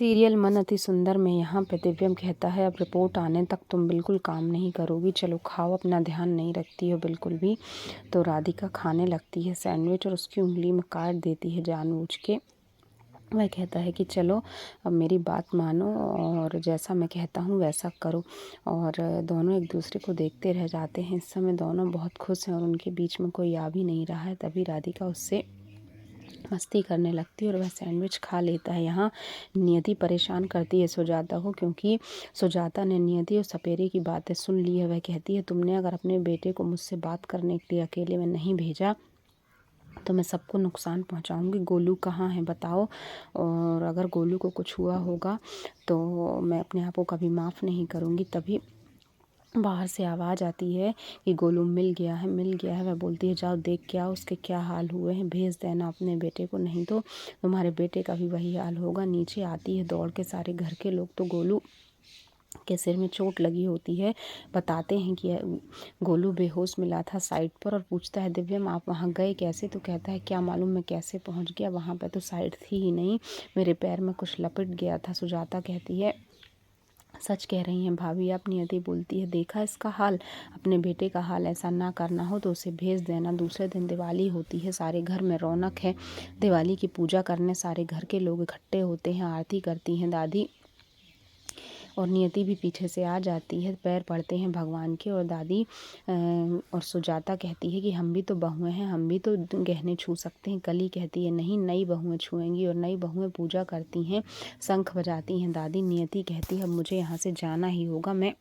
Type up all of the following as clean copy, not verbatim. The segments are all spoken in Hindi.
सीरियल मन अति सुंदर में यहाँ पे दिव्यम कहता है अब रिपोर्ट आने तक तुम बिल्कुल काम नहीं करोगी, चलो खाओ, अपना ध्यान नहीं रखती हो बिल्कुल भी। तो राधिका खाने लगती है सैंडविच और उसकी उंगली में काट देती है जानबूझ के। वह कहता है कि चलो अब मेरी बात मानो और जैसा मैं कहता हूँ वैसा करो। और दोनों एक दूसरे को देखते रह जाते हैं। इस समय दोनों बहुत खुश हैं और उनके बीच में कोई आ भी नहीं रहा है। तभी राधिका उससे मस्ती करने लगती है और वह सैंडविच खा लेता है। यहाँ नियति परेशान करती है सुजाता को, क्योंकि सुजाता ने नियति और सपेरे की बातें सुन ली है। वह कहती है तुमने अगर अपने बेटे को मुझसे बात करने के लिए अकेले में नहीं भेजा तो मैं सबको नुकसान पहुंचाऊंगी। गोलू कहाँ है बताओ, और अगर गोलू को कुछ हुआ होगा तो मैं अपने आप को कभी माफ़ नहीं करूंगी। तभी बाहर से आवाज़ आती है कि गोलू मिल गया है, मिल गया है। वह बोलती है जाओ देख के आओ उसके क्या हाल हुए हैं, भेज देना अपने बेटे को, नहीं तो तुम्हारे बेटे का भी वही हाल होगा। नीचे आती है दौड़ के सारे घर के लोग, तो गोलू के सिर में चोट लगी होती है। बताते हैं कि गोलू बेहोश मिला था साइड पर और पूछता है दिव्यम आप वहाँ गए कैसे, तो कहता है क्या मालूम मैं कैसे पहुँच गया, वहाँ पर तो साइड थी ही नहीं, मेरे पैर में कुछ लपट गया था। सुजाता कहती है सच कह रही हैं भाभी आप। नियति बोलती है देखा इसका हाल, अपने बेटे का हाल, ऐसा ना करना हो तो उसे भेज देना। दूसरे दिन दिवाली होती है, सारे घर में रौनक है। दिवाली की पूजा करने सारे घर के लोग इकट्ठे होते हैं, आरती करती हैं दादी और नियति भी पीछे से आ जाती है, पैर पड़ते हैं भगवान के। और दादी और सुजाता कहती है कि हम भी तो बहुएं हैं, हम भी तो गहने छू सकते हैं। कली कहती है नहीं, नई बहुएं छुएंगी, और नई बहुएं पूजा करती हैं, शंख बजाती हैं दादी। नियति कहती है अब मुझे यहाँ से जाना ही होगा, मैं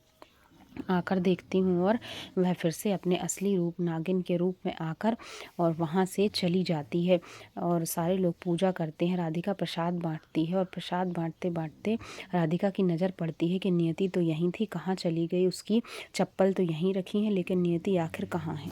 आकर देखती हूँ। और वह फिर से अपने असली रूप नागिन के रूप में आकर और वहाँ से चली जाती है। और सारे लोग पूजा करते हैं, राधिका प्रसाद बांटती है और प्रसाद बांटते बांटते राधिका की नज़र पड़ती है कि नियति तो यहीं थी, कहाँ चली गई, उसकी चप्पल तो यहीं रखी है, लेकिन नियति आखिर कहाँ है।